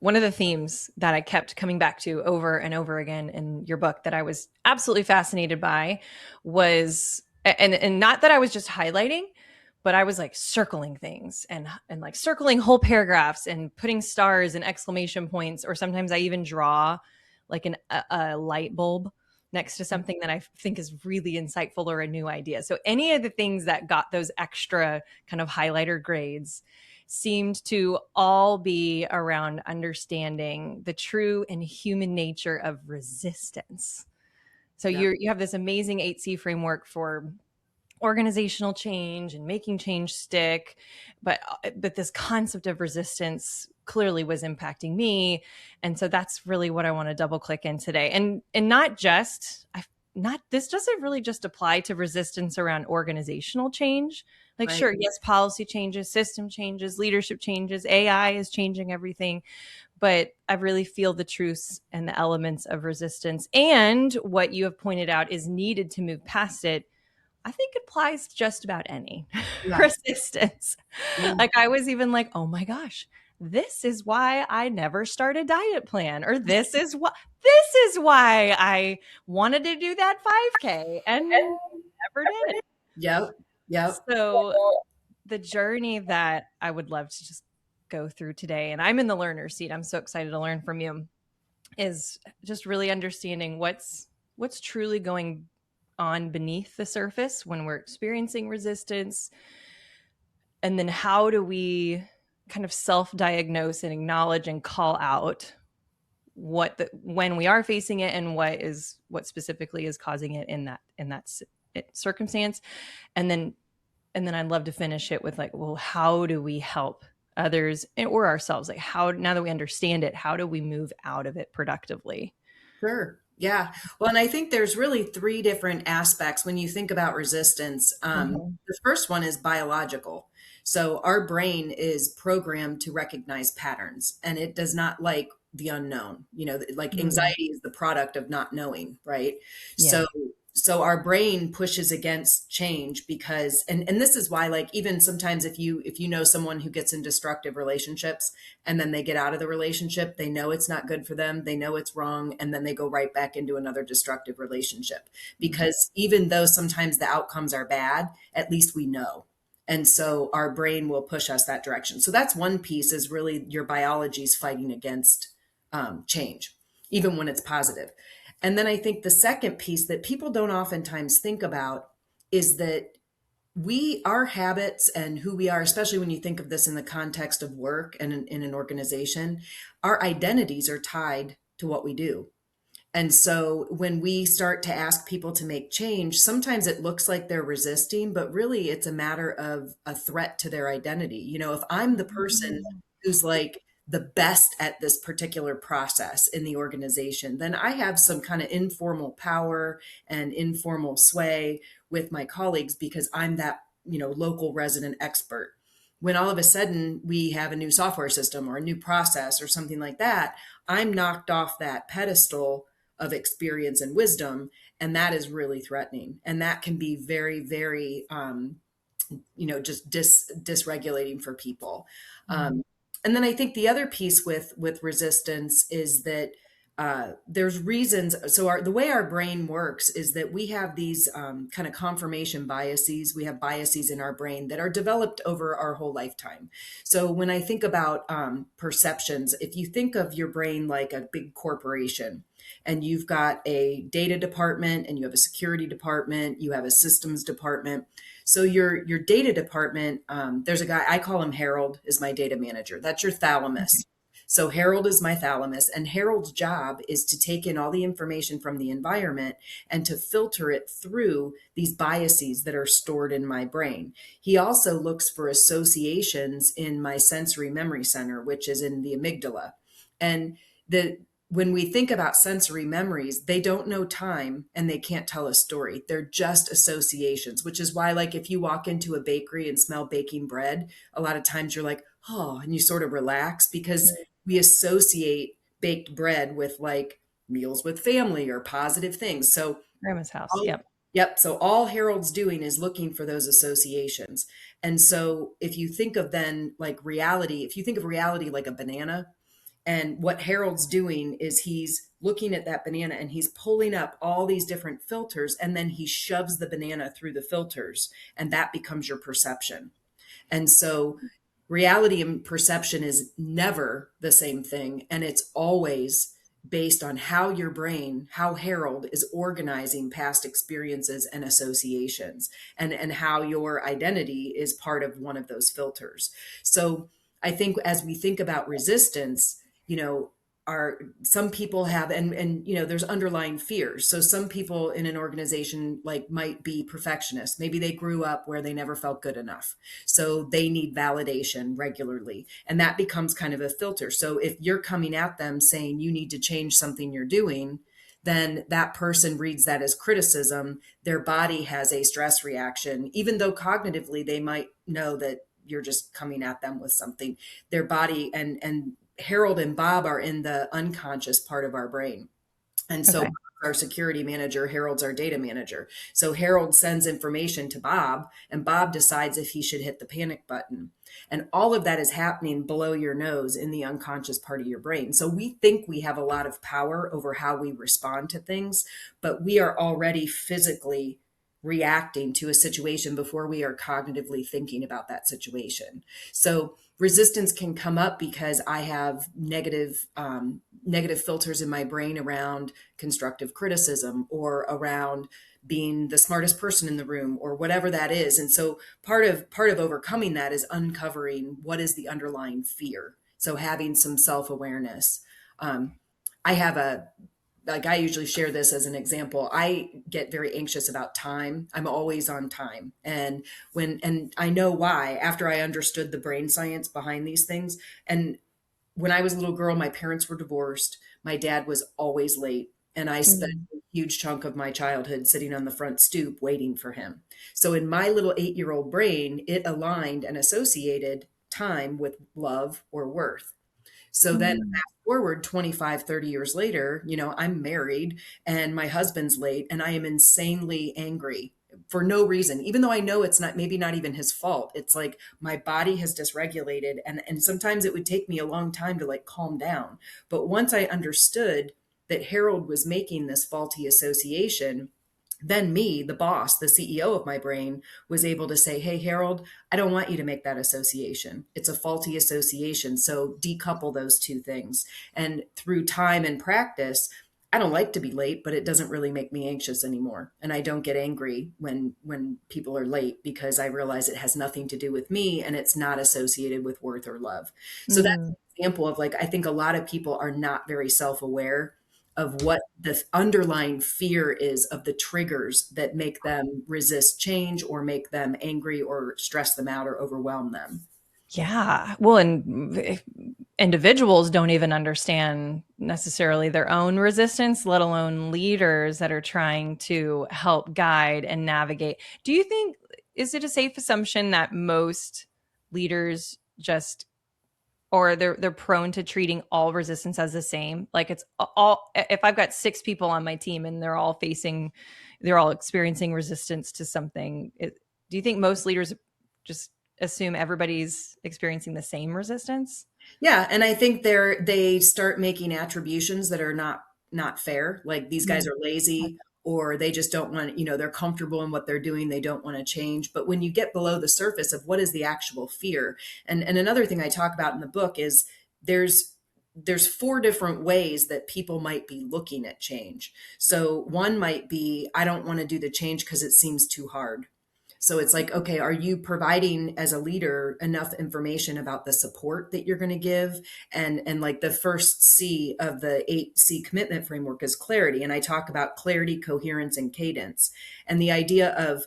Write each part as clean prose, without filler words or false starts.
one of the themes that I kept coming back to over and over again in your book that I was absolutely fascinated by was, and not that I was just highlighting, but I was like circling things and like circling whole paragraphs and putting stars and exclamation points, or sometimes I even draw like a light bulb next to something that I think is really insightful or a new idea. So any of the things that got those extra kind of highlighter grades seemed to all be around understanding the true and human nature of resistance. So you have this amazing 8C framework for organizational change and making change stick, but this concept of resistance clearly was impacting me, and so that's really what I want to double click in today. And not just not this doesn't really just apply to resistance around organizational change. Like, Right. sure, yes, policy changes, system changes, leadership changes, AI is changing everything, but I really feel the truths and the elements of resistance, and what you have pointed out is needed to move past it. I think it applies to just about any Yeah. resistance. Yeah. Like, I was even like, oh my gosh, this is why I never start a diet plan, or this is why I wanted to do that 5K and never did. Yep. Yep. So the journey that I would love to just go through today, and I'm in the learner seat, I'm so excited to learn from you, is just really understanding what's truly going on beneath the surface when we're experiencing resistance, and then how do we kind of self-diagnose and acknowledge and call out when we are facing it, and what specifically is causing it in that circumstance. And then I'd love to finish it with like, well, how do we help others or ourselves? Like, how, now that we understand it, how do we move out of it productively? Sure. Yeah. Well, and I think there's really three different aspects when you think about resistance. Mhm. The first one is biological. So our brain is programmed to recognize patterns, and it does not like the unknown. Like Mhm. anxiety is the product of not knowing, right? Yeah. So our brain pushes against change because, and this is why, like, even sometimes if you know someone who gets in destructive relationships and then they get out of the relationship, they know it's not good for them, they know it's wrong, and then they go right back into another destructive relationship. Mhm. Because even though sometimes the outcomes are bad, at least we know. And so our brain will push us that direction. So that's one piece, is really your biology's fighting against change, even when it's positive. And then I think the second piece that people don't oftentimes think about is that our habits and who we are, especially when you think of this in the context of work and in an organization, our identities are tied to what we do. And so when we start to ask people to make change, sometimes it looks like they're resisting, but really it's a matter of a threat to their identity. If I'm the person who's like the best at this particular process in the organization, then I have some kind of informal power and informal sway with my colleagues because I'm that, local resident expert. When all of a sudden we have a new software system or a new process or something like that, I'm knocked off that pedestal of experience and wisdom, and that is really threatening, and that can be very, very just dysregulating for people. Mhm. And then I think the other piece with resistance is that there's reasons. So the way our brain works is that we have these kind of confirmation biases. We have biases in our brain that are developed over our whole lifetime. So when I think about perceptions, if you think of your brain like a big corporation, and you've got a data department, and you have a security department, you have a systems department. So your data department, there's a guy, I call him Harold, is my data manager. That's your thalamus. So Harold is my thalamus, and Harold's job is to take in all the information from the environment and to filter it through these biases that are stored in my brain. He also looks for associations in my sensory memory center, which is in the amygdala. And when we think about sensory memories, they don't know time and they can't tell a story. They're just associations, which is why, like, if you walk into a bakery and smell baking bread, a lot of times you're like, oh, and you sort of relax because we associate baked bread with like meals with family or positive things. So, Grandma's house. all, Yep. yep. So all Harold's doing is looking for those associations. And so if you think of then like reality, if you think of reality like a banana, And what Harold's doing is he's looking at that banana and he's pulling up all these different filters, and then he shoves the banana through the filters, and that becomes your perception. And so reality and perception is never the same thing. And it's always based on how your brain, how Harold is organizing past experiences and associations, and how your identity is part of one of those filters. So I think as we think about resistance, you know, are some people have, and there's underlying fears. So some people in an organization like might be perfectionists. Maybe they grew up where they never felt good enough, so they need validation regularly, and that becomes kind of a filter. So if you're coming at them saying you need to change something you're doing, then that person reads that as criticism. Their body has a stress reaction, even though cognitively they might know that you're just coming at them with something. Their body, and Harold and Bob are in the unconscious part of our brain. And so Okay. our security manager, Harold's our data manager. So Harold sends information to Bob, and Bob decides if he should hit the panic button. And all of that is happening below your nose in the unconscious part of your brain. So we think we have a lot of power over how we respond to things, but we are already physically reacting to a situation before we are cognitively thinking about that situation. So resistance can come up because I have negative filters in my brain around constructive criticism or around being the smartest person in the room or whatever that is. And so part of overcoming that is uncovering what is the underlying fear. So having some self-awareness. I have a like I usually share this as an example. I get very anxious about time. I'm always on time. And I know why after I understood the brain science behind these things. And when I was a little girl, my parents were divorced. My dad was always late. And I spent Mm. a huge chunk of my childhood sitting on the front stoop waiting for him. So in my little 8-year-old brain, it aligned and associated time with love or worth. So then Mm. fast forward 25, 30 years later, I'm married and my husband's late and I am insanely angry for no reason, even though I know it's not, maybe not even his fault. It's like my body has dysregulated, and sometimes it would take me a long time to like calm down. But once I understood that Harold was making this faulty association, then me, the boss, the CEO of my brain, was able to say, hey, Harold, I don't want you to make that association. It's a faulty association. So decouple those two things. And through time and practice, I don't like to be late, but it doesn't really make me anxious anymore. And I don't get angry when people are late because I realize it has nothing to do with me and it's not associated with worth or love. So that's Mm. an example of like, I think a lot of people are not very self-aware of what the underlying fear is of the triggers that make them resist change or make them angry or stress them out or overwhelm them. Yeah. Well, and if individuals don't even understand necessarily their own resistance, let alone leaders that are trying to help guide and navigate. Do you think, is it a safe assumption that most leaders just, or they're prone to treating all resistance as the same? Like it's all, if I've got 6 people on my team and they're all experiencing resistance to something, do you think most leaders just assume everybody's experiencing the same resistance? Yeah, and I think they start making attributions that are not fair. Like these guys Mm. are lazy or they just don't want, they're comfortable in what they're doing, they don't want to change. But when you get below the surface of what is the actual fear, and another thing I talk about in the book is there's there's 4 different ways that people might be looking at change. So one might be, I don't want to do the change because it seems too hard. So it's like, okay, are you providing as a leader enough information about the support that you're going to give? And like the first C of the 8C commitment framework is clarity. And I talk about clarity, coherence, and cadence. And the idea of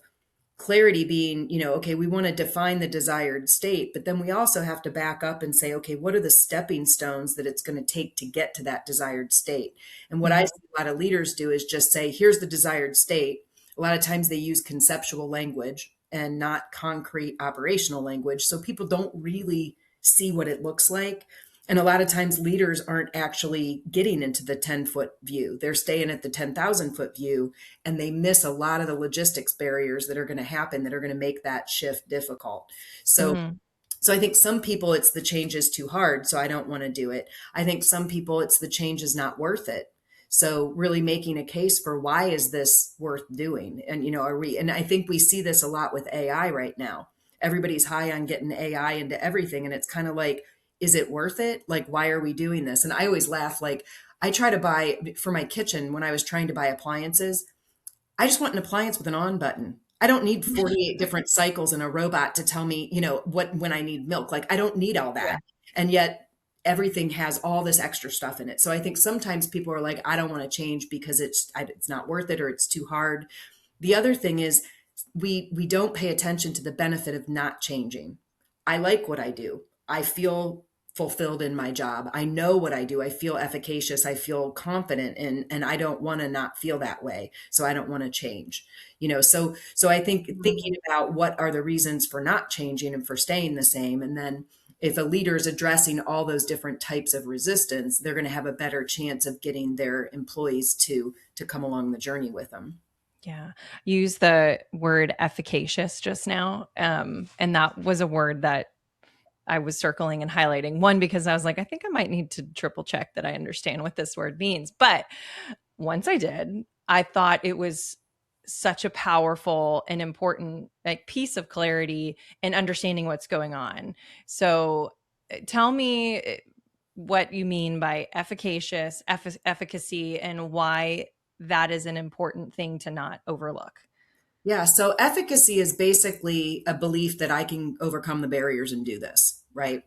clarity being, okay, we want to define the desired state, but then we also have to back up and say, okay, what are the stepping stones that it's going to take to get to that desired state? And what I Mhm. see a lot of leaders do is just say, here's the desired state. A lot of times they use conceptual language and not concrete operational language. So people don't really see what it looks like. And a lot of times leaders aren't actually getting into the 10-foot view. They're staying at the 10,000-foot view, and they miss a lot of the logistics barriers that are going to happen that are going to make that shift difficult. So Mm. So I think some people it's the change is too hard, so I don't want to do it. I think some people it's the change is not worth it. So really making a case for why is this worth doing? And are we, and I think we see this a lot with AI right now. Everybody's high on getting AI into everything, and it's kind of like, is it worth it? Like, why are we doing this? And I always laugh, like I try to buy for my kitchen when I was trying to buy appliances, I just want an appliance with an on button. I don't need 48 different cycles and a robot to tell me, what when I need milk. Like I don't need all Yeah. that. And yet everything has all this extra stuff in it. So I think sometimes people are like, I don't want to change because it's not worth it or it's too hard. The other thing is we don't pay attention to the benefit of not changing. I like what I do. I feel fulfilled in my job. I know what I do. I feel efficacious. I feel confident and I don't want to not feel that way. So I don't want to change. So I think thinking about what are the reasons for not changing and for staying the same, and then if a leader is addressing all those different types of resistance, they're going to have a better chance of getting their employees to come along the journey with them. Yeah. You used the word efficacious just now. And that was a word that I was circling and highlighting. One, because I was like, I think I might need to triple check that I understand what this word means. But once I did, I thought it was such a powerful and important like piece of clarity and understanding what's going on. So tell me what you mean by efficacious, efficacy, and why that is an important thing to not overlook. Yeah, so efficacy is basically a belief that I can overcome the barriers and do this, right?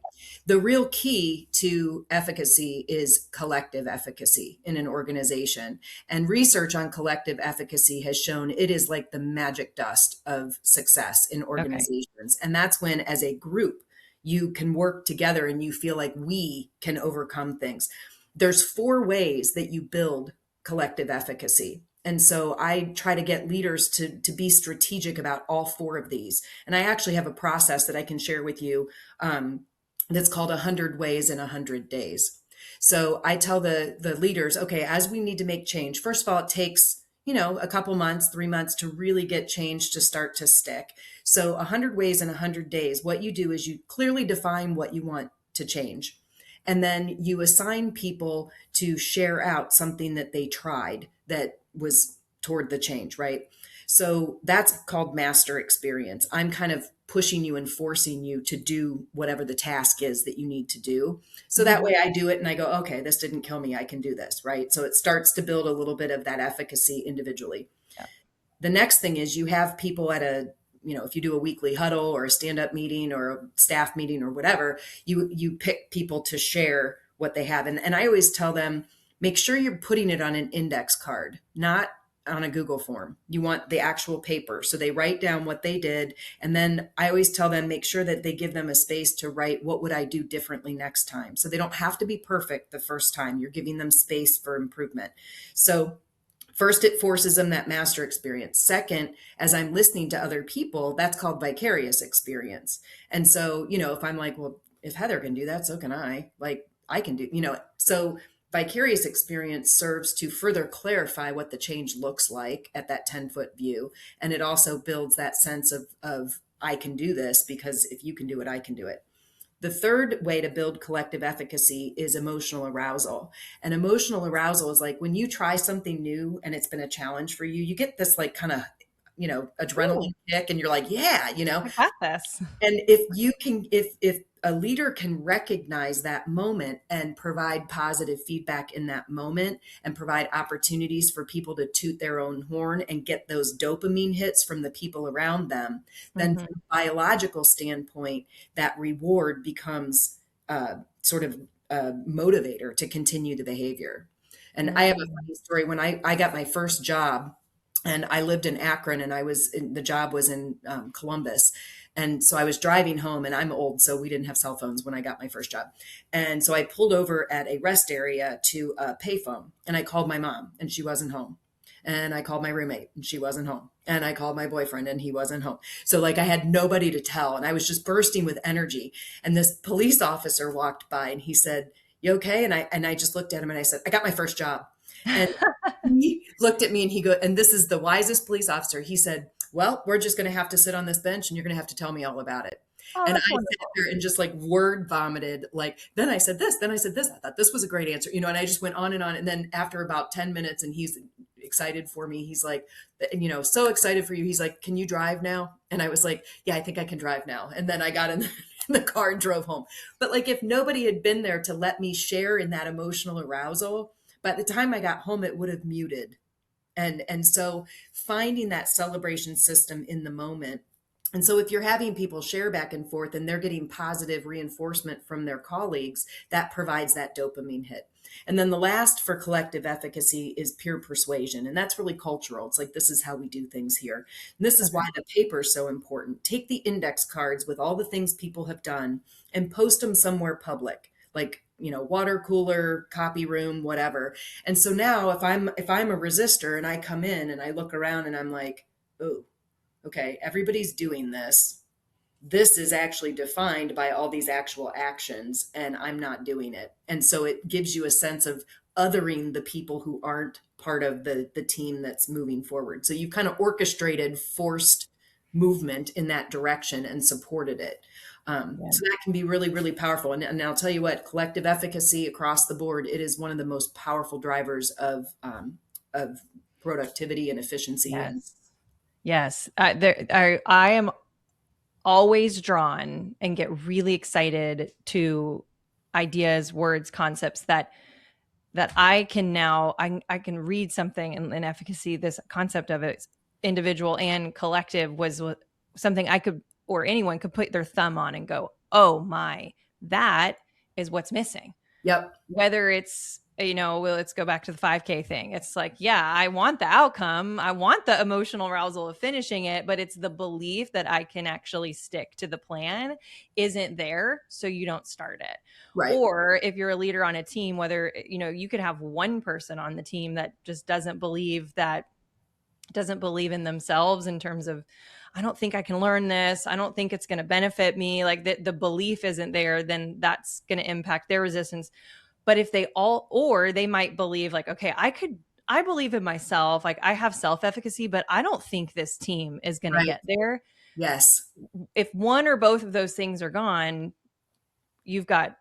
The real key to efficacy is collective efficacy in an organization. And research on collective efficacy has shown it is like the magic dust of success in Okay. organizations. And that's when, as a group, you can work together and you feel like we can overcome things. There's four ways that you build collective efficacy. And so I try to get leaders to be strategic about all four of these. And I actually have a process that I can share with you that's called 100 Ways in 100 Days. So I tell the leaders, okay, as we need to make change, first of all, it takes a couple months, 3 months to really get change to start to stick. So 100 Ways in 100 Days, what you do is you clearly define what you want to change. And then you assign people to share out something that they tried that was toward the change, right? So that's called master experience. I'm kind of pushing you and forcing you to do whatever the task is that you need to do. So that Mhm. way I do it and I go, okay, this didn't kill me. I can do this, right? So it starts to build a little bit of that efficacy individually. Yeah. The next thing is you have people at if you do a weekly huddle or a stand-up meeting or a staff meeting or whatever, you pick people to share what they have. And I always tell them, make sure you're putting it on an index card, not on a Google form. You want the actual paper. So they write down what they did. And then I always tell them, make sure that they give them a space to write, what would I do differently next time? So they don't have to be perfect the first time. You're giving them space for improvement. So first, it forces them that master experience. Second, as I'm listening to other people, that's called vicarious experience. And so, if I'm like, well, if Heather can do that, so can I. Like, I can do, so vicarious experience serves to further clarify what the change looks like at that 10-foot view. And it also builds that sense of I can do this because if you can do it, I can do it. The third way to build collective efficacy is emotional arousal. And emotional arousal is like when you try something new and it's been a challenge for you, you get this like kind of, Ooh, adrenaline kick and you're like, yeah. I got this. And if a leader can recognize that moment and provide positive feedback in that moment and provide opportunities for people to toot their own horn and get those dopamine hits from the people around them, then Mhm. from a biological standpoint, that reward becomes sort of a motivator to continue the behavior. And I have a Mm. funny story. When I got my first job, and I lived in Akron, and the job was in Columbus. And so I was driving home, and I'm old, so we didn't have cell phones when I got my first job. And so I pulled over at a rest area to a payphone, and I called my mom, and she wasn't home. And I called my roommate, and she wasn't home. And I called my boyfriend, and he wasn't home. So like I had nobody to tell, and I was just bursting with energy. And this police officer walked by, and he said, "You okay?" And I just looked at him, and I said, "I got my first job." And he looked at me and and this is the wisest police officer. He said, "Well, we're just going to have to sit on this bench and you're going to have to tell me all about it." Oh, And I that's sat wonderful. there and just like word vomited, like, then I said this, then I said this. I thought this was a great answer, and I just went on and on. And then after about 10 minutes, and he's excited for me, he's like, so excited for you. He's like, can you drive now? And I was like, yeah, I think I can drive now. And then I got in the car and drove home. But like, if nobody had been there to let me share in that emotional arousal, by the time I got home, it would have muted. And so finding that celebration system in the moment. And so if you're having people share back and forth and they're getting positive reinforcement from their colleagues, that provides that dopamine hit. And then the last for collective efficacy is peer persuasion. And that's really cultural. It's like, this is how we do things here. And this is Okay. why the paper is so important. Take the index cards with all the things people have done and post them somewhere public, like, water cooler, copy room, whatever. And so now if I'm a resistor and I come in and I look around and I'm like, oh, okay, everybody's doing this. This is actually defined by all these actual actions, and I'm not doing it. And so it gives you a sense of othering the people who aren't part of the team that's moving forward. So you kind of orchestrated forced movement in that direction and supported it. Yeah. So that can be really, really powerful. And I'll tell you what, collective efficacy across the board, it is one of the most powerful drivers of productivity and efficiency. And Yes. Yes. I am always drawn and get really excited to ideas, words, concepts that I can now I can read something in efficacy. This concept of it, individual and collective, was something I could or anyone could put their thumb on and go, oh my, that is what's missing. yep, Whether it's, well, let's go back to the 5K thing. It's like, yeah, I want the outcome, I want the emotional arousal of finishing it, but it's the belief that I can actually stick to the plan isn't there, so you don't start it. right, Or if you're a leader on a team, whether, you could have one person on the team that just doesn't believe in themselves in terms of, I don't think I can learn this, I don't think it's going to benefit me, like the belief isn't there, then that's going to impact their resistance. But if they all, or they might believe like, okay, I believe in myself, like I have self-efficacy, but I don't think this team is going to right, get there. yes. If one or both of those things are gone, you've got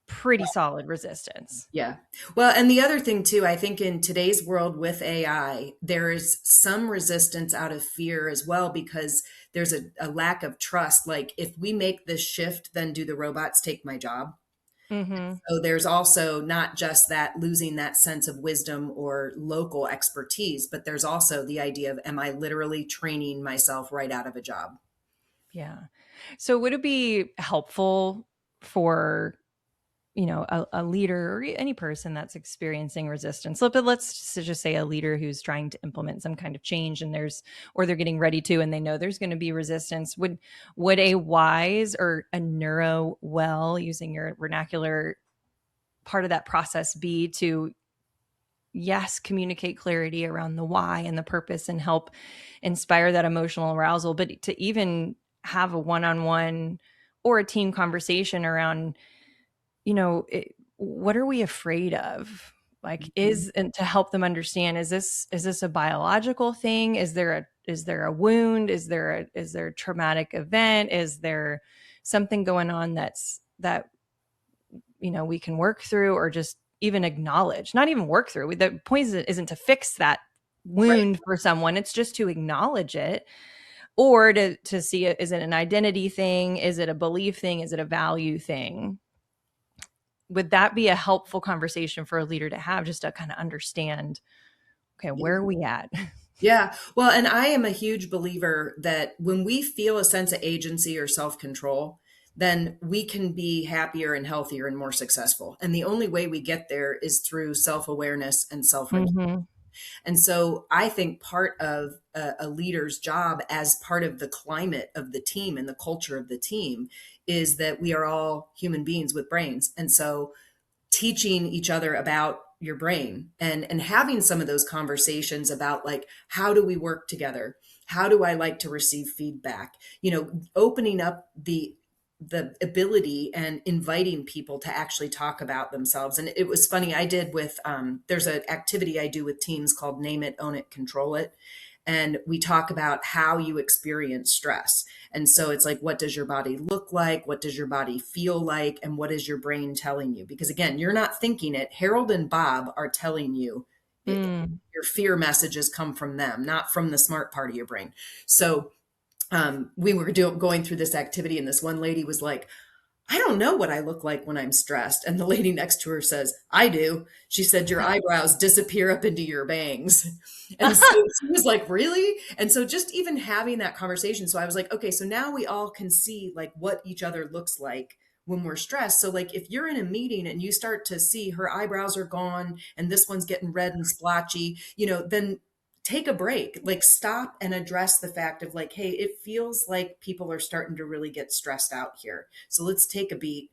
pretty solid resistance. Yeah. Well, and the other thing too, I think in today's world with AI, there is some resistance out of fear as well, because there's a lack of trust. Like, if we make this shift, then do the robots take my job? Mm-hmm. So there's also not just that losing that sense of wisdom or local expertise, but there's also the idea of, am I literally training myself right out of a job? Yeah. So would it be helpful for, a leader or any person that's experiencing resistance, but let's just say a leader who's trying to implement some kind of change, and they're getting ready to, and they know there's going to be resistance, would a wise or a neuro, well, using your vernacular, part of that process be to, yes, communicate clarity around the why and the purpose and help inspire that emotional arousal, but to even have a one-on-one or a team conversation around, what are we afraid of? Like, Mhm. and to help them understand, is this a biological thing? Is there a wound? Is there a traumatic event? Is there something going on that we can work through, or just even acknowledge? Not even work through. The point isn't to fix that Right. wound for someone. It's just to acknowledge it, or to see it. Is it an identity thing? Is it a belief thing? Is it a value thing? Would that be a helpful conversation for a leader to have, just to kind of understand, okay, where are we at? Yeah. Well, and I am a huge believer that when we feel a sense of agency or self control, then we can be happier and healthier and more successful. And the only way we get there is through self awareness and self regulation. Mm-hmm. And so I think part of a leader's job, as part of the climate of the team and the culture of the team, is that we are all human beings with brains. And so teaching each other about your brain and having some of those conversations about, like, how do we work together, how do I like to receive feedback, opening up the ability and inviting people to actually talk about themselves. And it was funny, I did with there's an activity I do with teams called name it, own it, control it. and we talk about how you experience stress. And so it's like, what does your body look like? What does your body feel like? And what is your brain telling you? Because again, you're not thinking it. Harold and Bob are telling you it, Mm. your fear messages come from them, not from the smart part of your brain. So we were going through this activity, and this one lady was like, I don't know what I look like when I'm stressed. And the lady next to her says, I do. She said, your eyebrows disappear up into your bangs. And so she was like, really? And so just even having that conversation. So I was like, okay, so now we all can see like what each other looks like when we're stressed. So like if you're in a meeting and you start to see her eyebrows are gone and this one's getting red and splotchy, then take a break, like stop and address the fact of like, hey, it feels like people are starting to really get stressed out here. So let's take a beat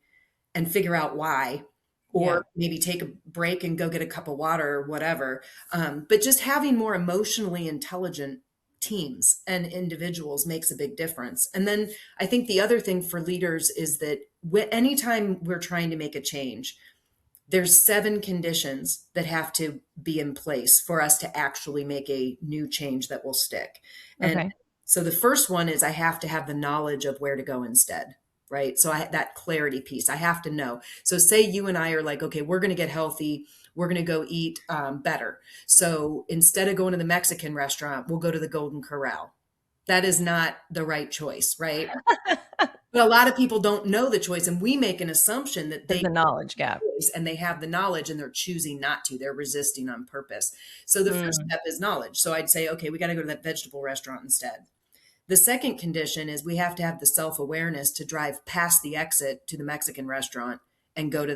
and figure out why, Yeah. or maybe take a break and go get a cup of water or whatever. But just having more emotionally intelligent teams and individuals makes a big difference. And then I think the other thing for leaders is that anytime we're trying to make a change, there's 7 conditions that have to be in place for us to actually make a new change that will stick. And Okay. so the first one is I have to have the knowledge of where to go instead, right? So that clarity piece, I have to know. So say you and I are like, okay, we're going to get healthy. We're going to go eat better. So instead of going to the Mexican restaurant, we'll go to the Golden Corral. That is not the right choice, right? But a lot of people don't know the choice, and we make an assumption that There's they a knowledge gap. choice and they have the knowledge and they're choosing not to. They're resisting on purpose. So the first Mm. step is knowledge. So I'd say, okay, we got to go to that vegetable restaurant instead. The second condition is we have to have the self awareness to drive past the exit to the Mexican restaurant and go to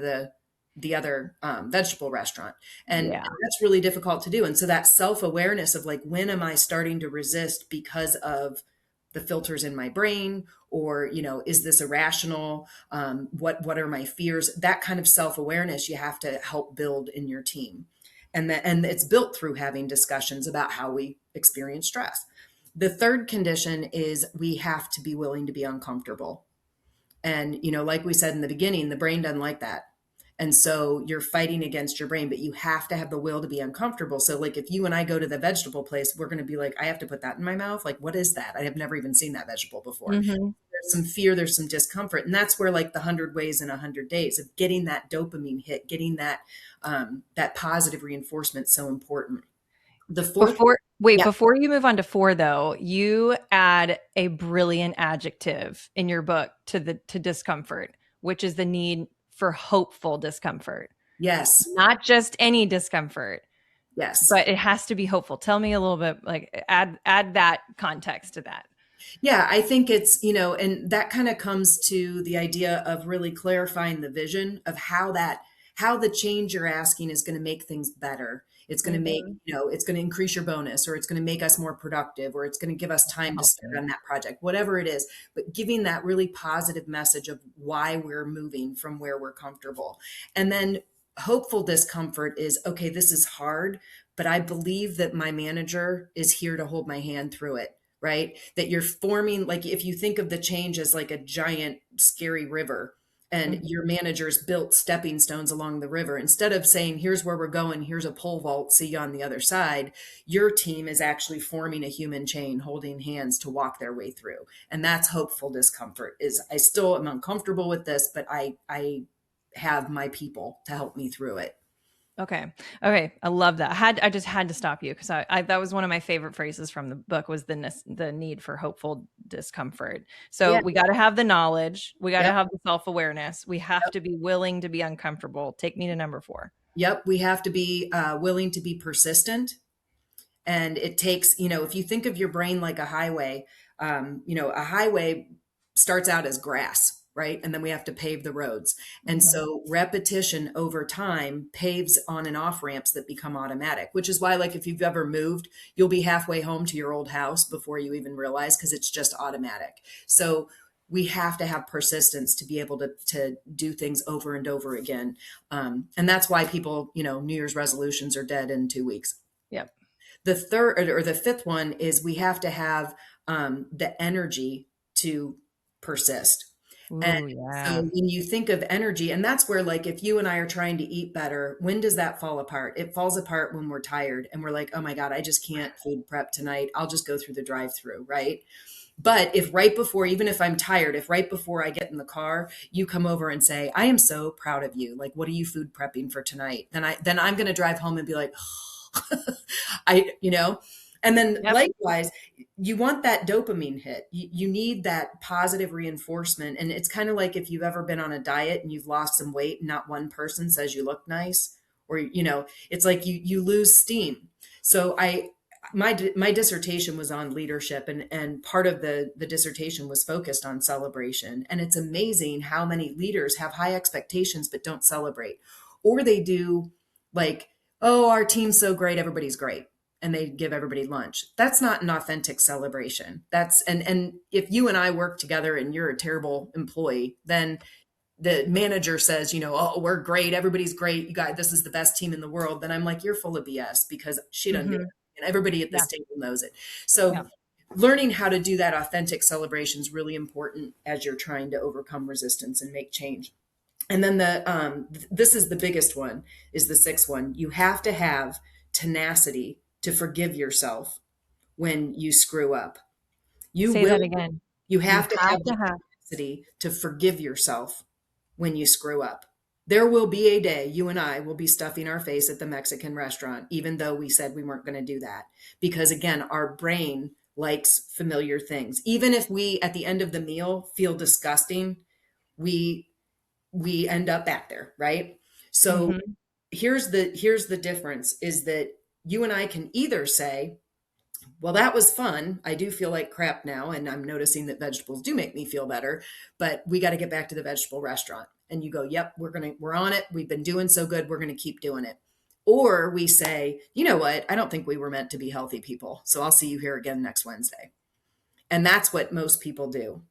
the other vegetable restaurant. And Yeah. that's really difficult to do. And so that self awareness of like, when am I starting to resist because of the filters in my brain, or is this irrational? What are my fears? That kind of self awareness you have to help build in your team, and it's built through having discussions about how we experience stress. The third condition is we have to be willing to be uncomfortable. And, like we said in the beginning, the brain doesn't like that. And so you're fighting against your brain, but you have to have the will to be uncomfortable. So, like, if you and I go to the vegetable place, we're going to be like, I have to put that in my mouth. Like, what is that? I have never even seen that vegetable before. Hmm. There's some fear, there's some discomfort. And that's where, like, the 100 ways in 100 days of getting that dopamine hit, getting that positive reinforcement so important. The fourth, yeah, Before you move on to 4 though, you add a brilliant adjective in your book to discomfort, which is the need for hopeful discomfort. yes, Not just any discomfort, yes. but it has to be hopeful. Tell me a little bit, like add that context to that. Yeah, I think it's, and that kind of comes to the idea of really clarifying the vision of how the change you're asking is going to make things better. It's going to make, Mhm. it's going to increase your bonus, or it's going to make us more productive, or it's going to give us time to start Helpful. on that project, whatever it is. But giving that really positive message of why we're moving from where we're comfortable. And then hopeful discomfort is, okay, this is hard, but I believe that my manager is here to hold my hand through it, right? That you're forming, like if you think of the change as like a giant, scary river, and Mhm. your managers built stepping stones along the river, instead of saying, here's where we're going, here's a pole vault, see you on the other side, your team is actually forming a human chain, holding hands to walk their way through. And that's hopeful discomfort, is I still am uncomfortable with this, but I have my people to help me through it. Okay. Okay. I love that. I just had to stop you because I that was one of my favorite phrases from the book was the need for hopeful discomfort. So Yeah. we got to have the knowledge. We got to Yep. have the self awareness. We have to be willing to be uncomfortable. Take me to number 4. Yep. We have to be willing to be persistent. And it takes, if you think of your brain like a highway, a highway starts out as grass, right? And then we have to pave the roads. And Mhm. so repetition over time paves on and off ramps that become automatic, which is why, like, if you've ever moved, you'll be halfway home to your old house before you even realize, because it's just automatic. So we have to have persistence to be able to do things over and over again. And that's why people, New Year's resolutions are dead in 2 weeks. Yep. The third or the fifth one is we have to have the energy to persist. Ooh, So yeah. when you think of energy, and that's where, like, if you and I are trying to eat better, when does that fall apart? It falls apart when we're tired and we're like, oh my God, I just can't food prep tonight. I'll just go through the drive-through, right? But if right before, even if I'm tired, if right before I get in the car, you come over and say, I am so proud of you. Like, what are you food prepping for tonight? Then I'm going to drive home and be like, and then Yep. likewise, you want that dopamine hit. You need that positive reinforcement. And it's kind of like if you've ever been on a diet and you've lost some weight and not one person says you look nice, or, it's like you lose steam. So my dissertation was on leadership, and part of the dissertation was focused on celebration. And it's amazing how many leaders have high expectations but don't celebrate, or they do, like, oh, our team's so great, everybody's great, and they give everybody lunch. That's not an authentic celebration. That's and if you and I work together and you're a terrible employee, then the manager says, oh, we're great, everybody's great, you guys, this is the best team in the world, then I'm like, you're full of BS, because she doesn't do Mm-hmm. it. And everybody at Yeah. this table knows it. So Yeah. learning how to do that authentic celebration is really important as you're trying to overcome resistance and make change. And then this is the biggest one, is the sixth one. You have to have tenacity to forgive yourself when you screw up. You Say will, that again. you You have to have have to the have. tenacity to forgive yourself when you screw up. There will be a day you and I will be stuffing our face at the Mexican restaurant, even though we said we weren't going to do that. Because again, our brain likes familiar things. Even if we, at the end of the meal, feel disgusting, we end up back there, right? So Mm-hmm. here's the difference, is that you and I can either say, well, that was fun, I do feel like crap now, and I'm noticing that vegetables do make me feel better, but we got to get back to the vegetable restaurant. And you go, yep, we're on it, we've been doing so good, we're going to keep doing it. Or we say, you know what, I don't think we were meant to be healthy people, so I'll see you here again next Wednesday. And that's what most people do.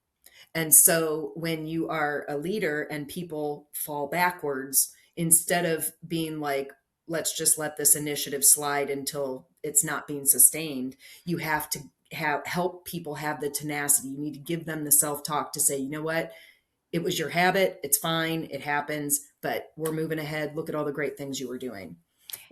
And so when you are a leader and people fall backwards, instead of being like, let's just let this initiative slide until it's not being sustained, you have to help people have the tenacity. You need to give them the self-talk to say, you know what? It was your habit. It's fine. It happens, but we're moving ahead. Look at all the great things you were doing.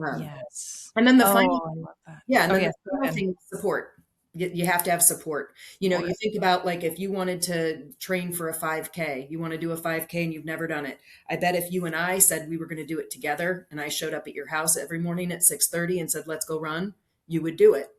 Um, Yes. and then the Oh, final I love that. yeah, and Oh, then the yes. Go final ahead. thing is support. You have to have support. Oh, You yeah. think about, like, if you wanted to train for a 5K, you want to do a 5K and you've never done it. I bet if you and I said we were going to do it together, and I showed up at your house every morning at 6:30 and said, let's go run, you would do it.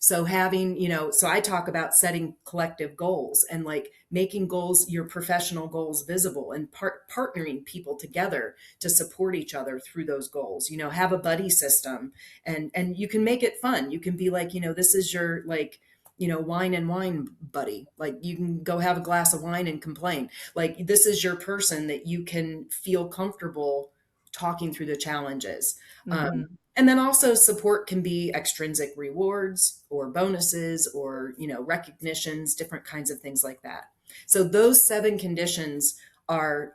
So so I talk about setting collective goals, and like making goals, your professional goals, visible, and partnering people together to support each other through those goals. Have a buddy system, and you can make it fun. You can be like, this is your, like, wine and wine buddy. Like, you can go have a glass of wine and complain. Like, this is your person that you can feel comfortable talking through the challenges. Um, Mm-hmm. and then also, support can be extrinsic rewards or bonuses, or, recognitions, different kinds of things like that. So those seven conditions are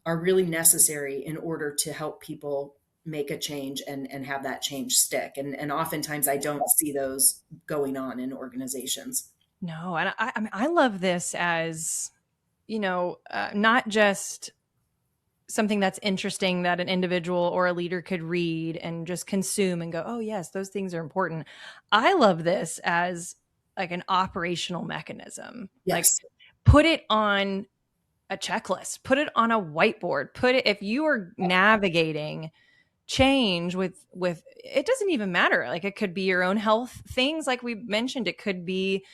really necessary in order to help people make a change, and have that change stick. And oftentimes I don't see those going on in organizations. No, and I mean, I love this as, not just something that's interesting that an individual or a leader could read and just consume and go, oh, yes, those things are important. I love this as like an operational mechanism. Like, Yes. put it on a checklist, put it on a whiteboard, put it, if you are navigating change with it doesn't even matter, like it could be your own health things, like we mentioned, it could be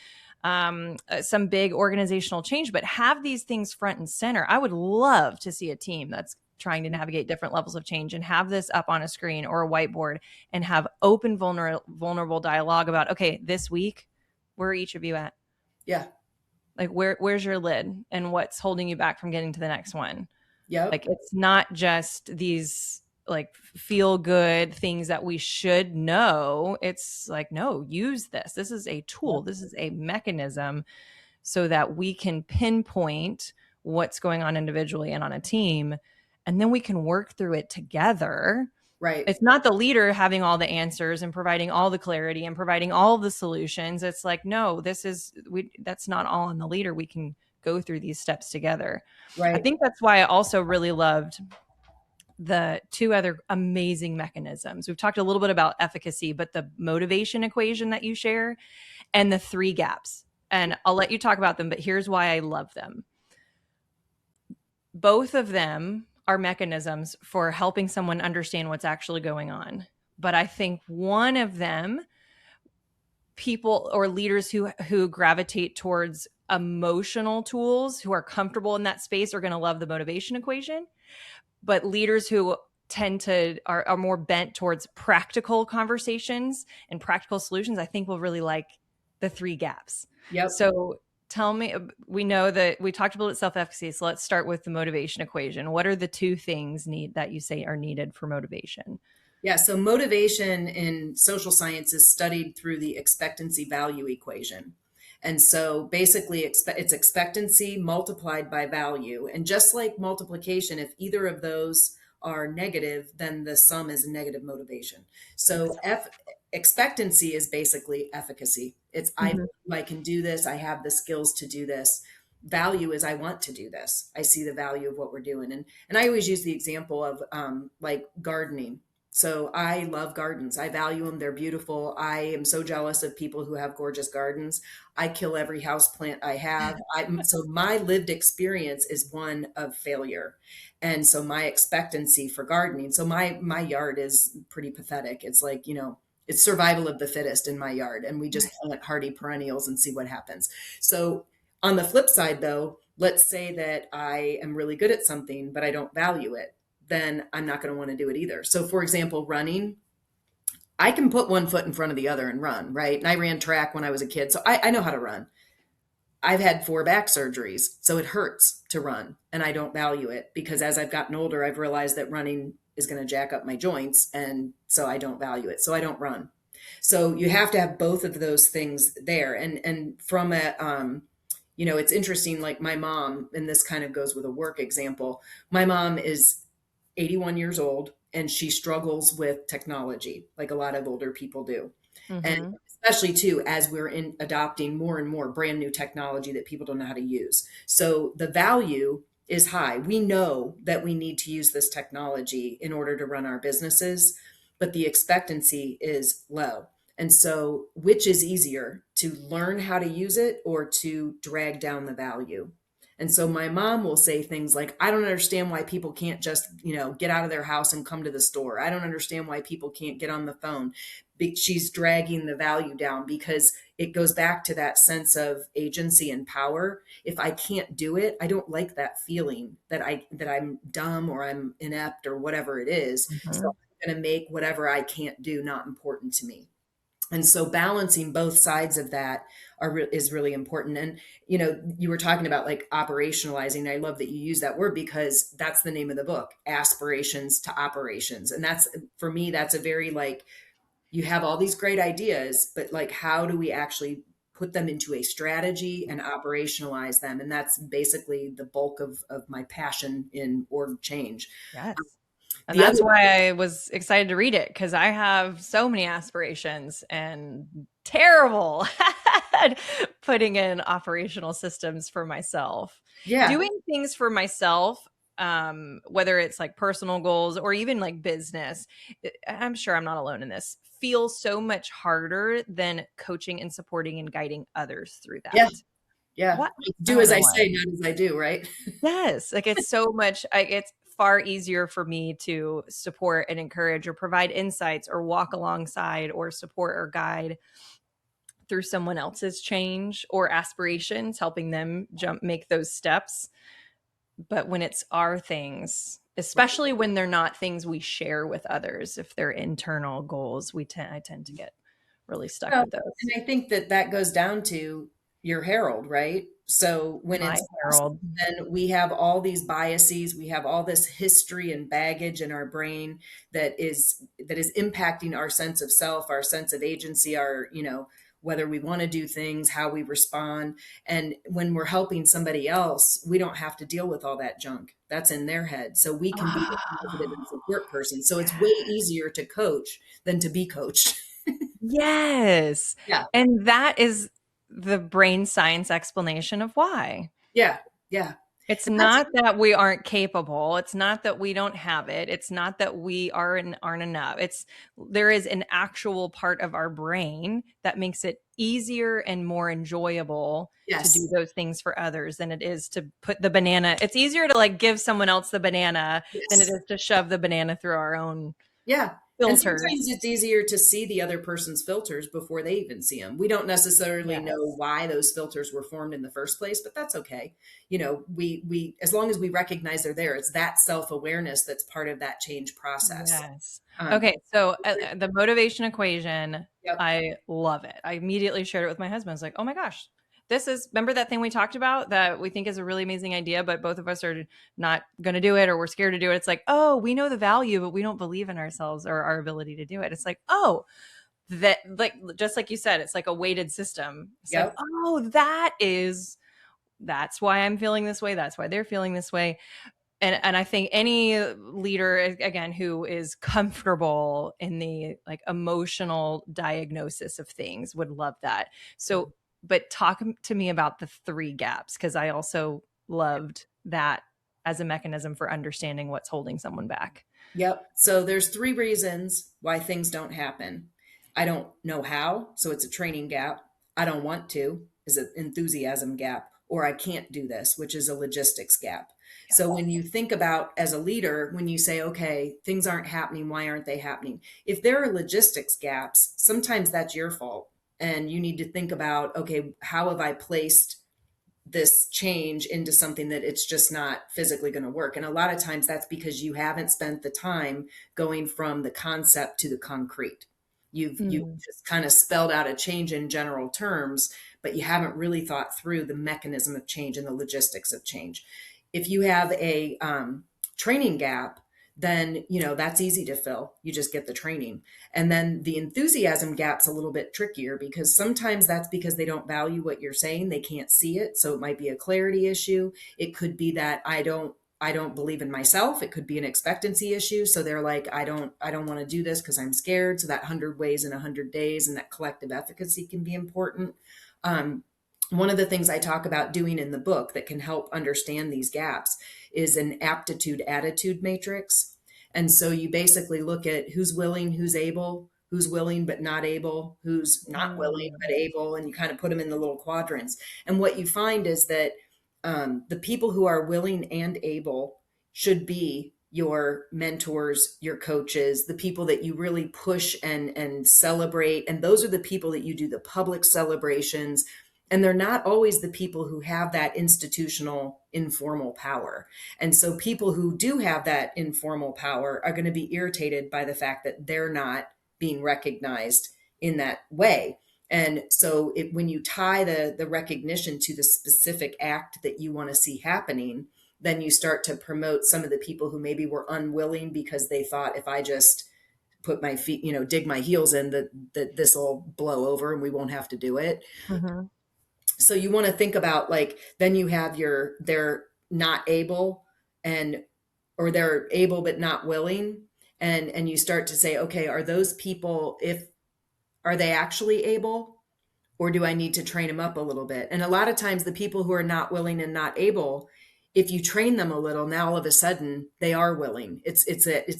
some big organizational change, but have these things front and center. I would love to see a team that's trying to navigate different levels of change and have this up on a screen or a whiteboard, and have open vulnerable dialogue about, okay, this week, where are each of you at? Yeah. Like, where's your lid, and what's holding you back from getting to the next one? Like, Yep. it's not just these like feel good things that we should know. It's like, no, use this. This is a tool. Yep. This is a mechanism so that we can pinpoint what's going on individually and on a team. And then we can work through it together. Right. It's not the leader having all the answers and providing all the clarity and providing all the solutions. It's like, no, that's not all on the leader. We can go through these steps together. I Right. think that's why I also really loved the two other amazing mechanisms. We've talked a little bit about efficacy, but the motivation equation that you share and the three gaps. And I'll let you talk about them, but here's why I love them. Both of them are mechanisms for helping someone understand what's actually going on. But I think one of them, people or leaders who gravitate towards emotional tools, who are comfortable in that space, are going to love the motivation equation. But leaders who tend to are more bent towards practical conversations and practical solutions, I think will really like the three gaps. Yep. So tell me, we know that we talked about self-efficacy, so let's start with the motivation equation. What are the two things that you say are needed for motivation? Yeah, so motivation in social science is studied through the expectancy value equation. And so basically, it's expectancy multiplied by value. And just like multiplication, if either of those are negative, then the sum is negative motivation. Makes So expectancy is basically efficacy. It's I sense. believe I can do this. I have the skills to do this. Value is I want to do this. I see the value of what we're doing. And I always use the example of like gardening. So I love gardens. I value them. They're beautiful. I am so jealous of people who have gorgeous gardens. I kill every house plant I have. So my lived experience is one of failure. And so my expectancy for gardening. So my yard is pretty pathetic. It's like, it's survival of the fittest in my yard. And we just plant hardy perennials and see what happens. So on the flip side though, let's say that I am really good at something, but I don't value it, then I'm not going to want to do it either. So, for example, running, I can put one foot in front of the other and run, right? And I ran track when I was a kid, so I know how to run. I've had 4 back surgeries, so it hurts to run, and I don't value it because as I've gotten older, I've realized that running is going to jack up my joints, and so I don't value it. So I don't run. So you have to have both of those things there, and from a it's interesting. Like my mom, and this kind of goes with a work example. My mom is 81 years old and she struggles with technology like a lot of older people do. And Mm-hmm. especially too, as we're in adopting more and more brand new technology that people don't know how to use. So the value is high. We know that we need to use this technology in order to run our businesses, but the expectancy is low. And so, which is easier to learn how to use it or to drag down the value? And so my mom will say things like, I don't understand why people can't just, get out of their house and come to the store. I don't understand why people can't get on the phone. She's dragging the value down because it goes back to that sense of agency and power. If I can't do it, I don't like that feeling that I'm dumb or I'm inept or whatever it is. So Mm-hmm. I'm going to make whatever I can't do not important to me. And so balancing both sides of that is really important. And you were talking about like operationalizing. I love that you use that word because that's the name of the book, aspirations to operations. And that's, for me, that's a very like, you have all these great ideas, but like how do we actually put them into a strategy and operationalize them? And that's basically the bulk of my passion in org change. Yes. And The other, that's why I was excited to read it, because I have so many aspirations and terrible at putting in operational systems for myself. yeah, Doing things for myself, whether it's like personal goals or even like business, I'm sure I'm not alone in this, feels so much harder than coaching and supporting and guiding others through yeah, that. yeah. What? I Do don't as know I why. say, not as I do, right? Yes, like it's so much it's far easier for me to support and encourage or provide insights or walk alongside or support or guide through someone else's change or aspirations, helping them make those steps. But when it's our things, especially when they're not things we share with others, if they're internal goals, I tend to get really stuck Well, with and those. I think that goes down to your herald, right? So when My it's us, Harold. then we have all these biases, we have all this history and baggage in our brain that is impacting our sense of self, our sense of agency, our, whether we want to do things, how we respond. And when we're helping somebody else, we don't have to deal with all that junk that's in their head. So we can be the positive and support person. So it's way easier to coach than to be coached. Yes. Yeah. And that is the brain science explanation of why. Yeah. Yeah. It's That's not that we aren't capable. It's not that we don't have it. It's not that we aren't enough. It's there is an actual part of our brain that makes it easier and more enjoyable to do yes. those things for others than it is to put the banana. It's easier to like give someone else the banana than it Yes. is to shove the banana through our own Yeah. And sometimes filters. it's easier to see the other person's filters before they even see them. We don't necessarily know Yes. why those filters were formed in the first place, but that's okay. You know, we as long as we recognize they're there, it's that self-awareness that's part of that change process. Yes. Um, Okay, so, the motivation equation, yep. I love it. I immediately shared it with my husband. I was like, "Oh my gosh, this is" remember that thing we talked about that we think is a really amazing idea, but both of us are not gonna do it or we're scared to do it? It's like, "Oh, we know the value, but we don't believe in ourselves or our ability to do it." It's like, "Oh, that" like, just like you said, it's like a weighted system. It's like, Yep. "Oh, that's why I'm feeling this way. That's why they're feeling this way." And I think any leader again who is comfortable in the like emotional diagnosis of things would love that. So, but talk to me about the three gaps because I also loved that as a mechanism for understanding what's holding someone back. Yep. So there's three reasons why things don't happen. I don't know how, so it's a training gap. I don't want to is an enthusiasm gap, or I can't do this, which is a logistics gap. So Yes. when you think about as a leader, when you say, okay, things aren't happening, why aren't they happening? If there are logistics gaps, sometimes that's your fault. And you need to think about, okay, how have I placed this change into something that it's just not physically going to work. And a lot of times that's because you haven't spent the time going from the concept to the concrete. You've Mm. just kind of spelled out a change in general terms, but you haven't really thought through the mechanism of change and the logistics of change. If you have a training gap, then that's easy to fill. You just get the training. And then the enthusiasm gap's a little bit trickier because sometimes that's because they don't value what you're saying. They can't see it. So it might be a clarity issue. It could be that I don't believe in myself. It could be an expectancy issue. So they're like, I don't want to do this because I'm scared. So that 100 ways in 100 days and that collective efficacy can be important. Um, one of the things I talk about doing in the book that can help understand these gaps is an aptitude attitude matrix. And so you basically look at who's willing, who's willing but not able, who's not willing Mm. but able, and you kind of put them in the little quadrants. And what you find is that the people who are willing and able should be your mentors, your coaches, the people that you really push and celebrate. And those are the people that you do the public celebrations. And they're not always the people who have that institutional informal power. And so people who do have that informal power are going to be irritated by the fact that they're not being recognized in that way. And so when you tie the recognition to the specific act that you want to see happening, then you start to promote some of the people who maybe were unwilling because they thought if I just put my feet, dig my heels in, that this will blow over and we won't have to do it. Mhm. So you want to think about like then you have they're not able and or they're able but not willing, and you start to say, okay, are those people, if are they actually able, or do I need to train them up a little bit? And a lot of times the people who are not willing and not able, if you train them a little, now all of a sudden they are willing. It's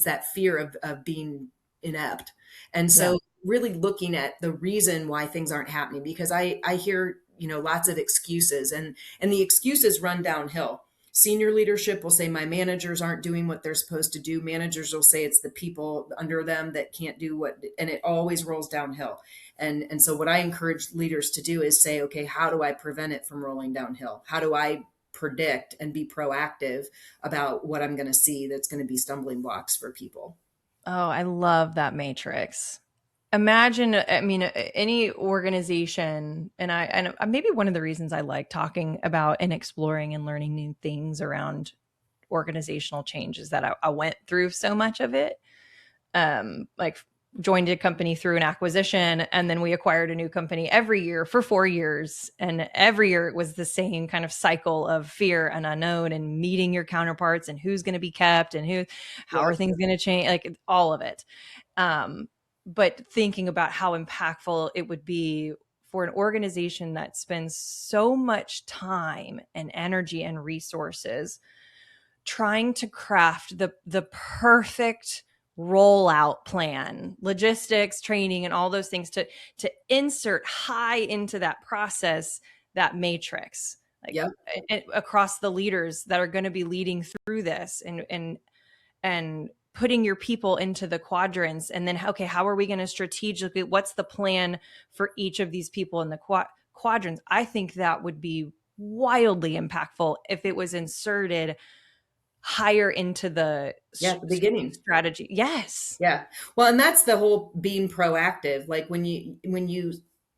that fear of being inept. And Yeah. so really looking at the reason why things aren't happening, because I hear, lots of excuses, and the excuses run downhill. Senior leadership will say my managers aren't doing what they're supposed to do. Managers will say it's the people under them that can't do what, and it always rolls downhill. And so what I encourage leaders to do is say, okay, how do I prevent it from rolling downhill? How do I predict and be proactive about what I'm going to see that's going to be stumbling blocks for people? Oh, I love that matrix. Imagine, I mean, any organization, and maybe one of the reasons I like talking about and exploring and learning new things around organizational change is that I went through so much of it. Like joined a company through an acquisition, and then we acquired a new company every year for 4 years, and every year it was the same kind of cycle of fear and unknown and meeting your counterparts and who's going to be kept and how Yep. are things going to change, like all of it. um, but thinking about how impactful it would be for an organization that spends so much time and energy and resources trying to craft the perfect rollout plan, logistics, training, and all those things to insert high into that process, that matrix, like Yep. across the leaders that are going to be leading through this, and putting your people into the quadrants, and then okay, how are we going to strategically, what's the plan for each of these people in the quadrants? I think that would be wildly impactful if it was inserted higher into the Yeah, at the beginning. strategy. Yes. Yeah. Well, and that's the whole being proactive. Like when you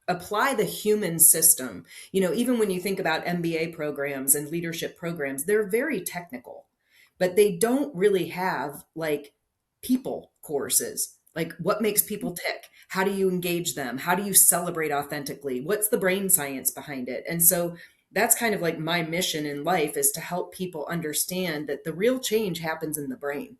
apply the human system, even when you think about MBA programs and leadership programs, they're very technical, but they don't really have like people courses. Like what makes people tick? How do you engage them? How do you celebrate authentically? What's the brain science behind it? And so that's kind of like my mission in life, is to help people understand that the real change happens in the brain.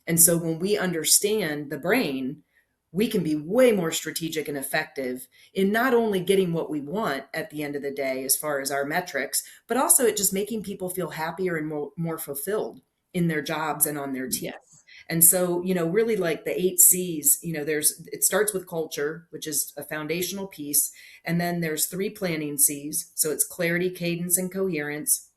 And so when we understand the brain, we can be way more strategic and effective in not only getting what we want at the end of the day, as far as our metrics, but also it just making people feel happier and more fulfilled in their jobs and on their team. Yes. And so, really like the 8 C's, it starts with culture, which is a foundational piece. And then there's 3 planning C's. So it's clarity, cadence, and coherence.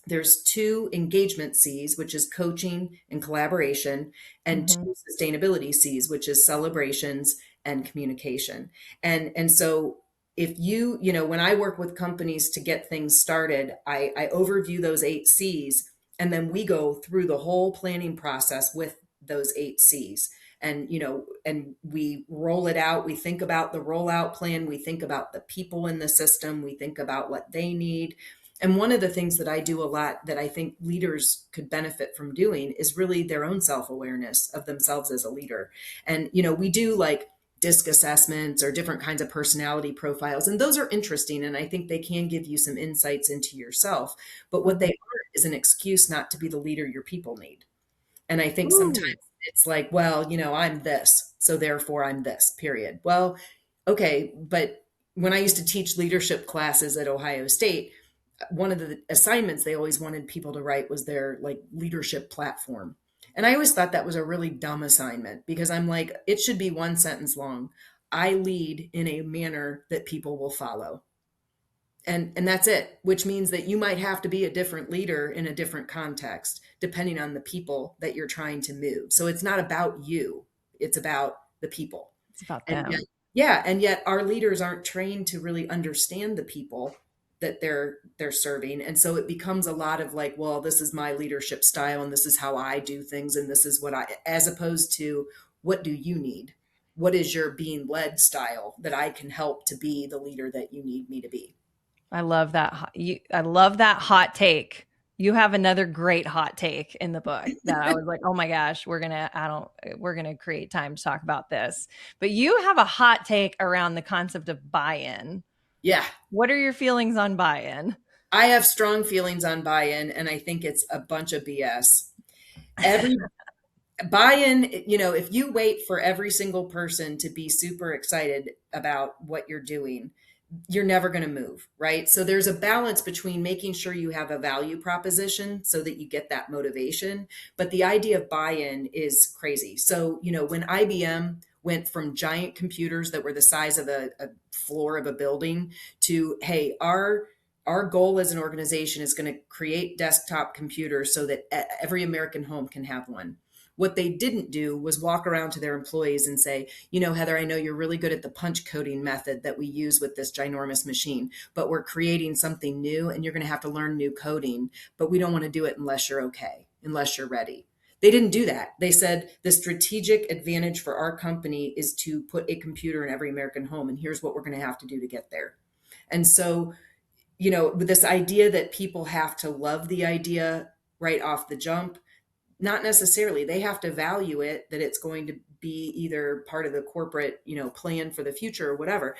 There's 2 engagement C's, which is coaching and collaboration, and Mm-hmm. 2 sustainability C's, which is celebrations and communication. And so if when I work with companies to get things started, I overview those 8 C's, and then we go through the whole planning process with those 8 C's. And we roll it out. We think about the rollout plan. We think about the people in the system. We think about what they need. And one of the things that I do a lot that I think leaders could benefit from doing is really their own self-awareness of themselves as a leader. And, we do like DISC assessments or different kinds of personality profiles, and those are interesting. And I think they can give you some insights into yourself. But what they Mm-hmm. aren't is an excuse not to be the leader your people need. And I think sometimes Ooh. it's like, well, I'm this, so therefore I'm this, period. Well, okay, but when I used to teach leadership classes at Ohio State, one of the assignments they always wanted people to write was their like leadership platform. And I always thought that was a really dumb assignment, because I'm like, it should be 1 sentence long. I lead in a manner that people will follow. And that's it, which means that you might have to be a different leader in a different context depending on the people that you're trying to move. So it's not about you, it's about the people. It's about And yet, them. yeah, and yet our leaders aren't trained to really understand the people that they're serving. And so it becomes a lot of like, well, this is my leadership style and this is how I do things and this is what I, as opposed to, what do you need? What is your being led style that I can help to be the leader that you need me to be? I love that. I love that hot take. You have another great hot take in the book that I was like, oh my gosh, we're gonna create time to talk about this. But you have a hot take around the concept of buy-in. Yeah, What are your feelings on buy-in? I have strong feelings on buy-in, and I think it's a bunch of BS. Every buy-in, if you wait for every single person to be super excited about what you're doing, you're never going to move, right? So there's a balance between making sure you have a value proposition so that you get that motivation. But the idea of buy-in is crazy. So, when IBM went from giant computers that were the size of a floor of a building to, hey, our goal as an organization is going to create desktop computers so that every American home can have one. What they didn't do was walk around to their employees and say, Heather, I know you're really good at the punch coding method that we use with this ginormous machine, but we're creating something new and you're going to have to learn new coding, but we don't want to do it unless you're okay, unless you're ready. They didn't do that. They said the strategic advantage for our company is to put a computer in every American home, and here's what we're going to have to do to get there. And so, with this idea that people have to love the idea right off the jump, not necessarily. They have to value it, that it's going to be either part of the corporate, plan for the future or whatever.